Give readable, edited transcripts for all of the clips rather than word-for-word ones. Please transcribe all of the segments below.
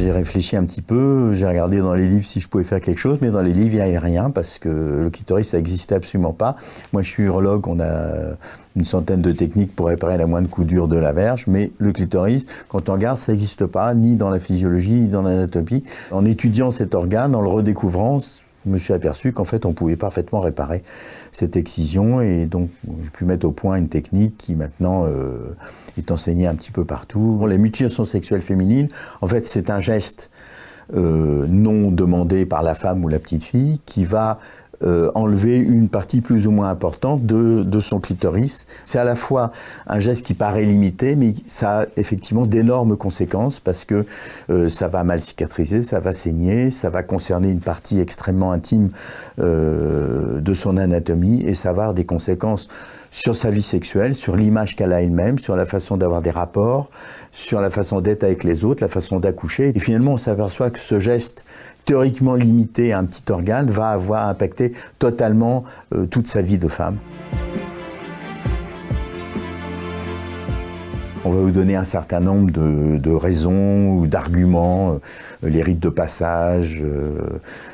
j'ai réfléchi un petit peu, j'ai regardé dans les livres si je pouvais faire quelque chose, mais dans les livres, il n'y avait rien parce que le clitoris, ça n'existait absolument pas. Moi, je suis urologue, on a une centaine de techniques pour réparer la moindre coup dure de la verge, mais le clitoris, quand on regarde, ça n'existe pas, ni dans la physiologie, ni dans l'anatomie. En étudiant cet organe, en le redécouvrant, je me suis aperçu qu'en fait, on pouvait parfaitement réparer cette excision, et donc j'ai pu mettre au point une technique qui maintenant est enseignée un petit peu partout. Bon, les mutilations sexuelles féminines, en fait, c'est un geste non demandé par la femme ou la petite fille qui va enlever une partie plus ou moins importante de son clitoris. C'est à la fois un geste qui paraît limité, mais ça a effectivement d'énormes conséquences parce que ça va mal cicatriser, ça va saigner, ça va concerner une partie extrêmement intime de son anatomie, et ça va avoir des conséquences sur sa vie sexuelle, sur l'image qu'elle a elle-même, sur la façon d'avoir des rapports, sur la façon d'être avec les autres, la façon d'accoucher. Et finalement, on s'aperçoit que ce geste théoriquement limité à un petit organe va avoir impacté totalement toute sa vie de femme. On va vous donner un certain nombre de raisons ou d'arguments, les rites de passage,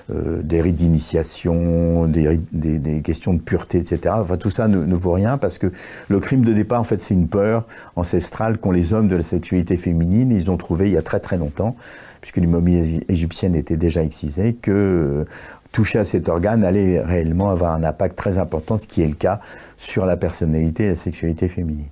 des rites d'initiation, des questions de pureté, etc. Enfin, tout ça ne vaut rien parce que le crime de départ, en fait, c'est une peur ancestrale qu'ont les hommes de la sexualité féminine. Ils ont trouvé il y a très très longtemps, puisque les momies égyptiennes étaient déjà excisées, que toucher à cet organe allait réellement avoir un impact très important, ce qui est le cas sur la personnalité et la sexualité féminine.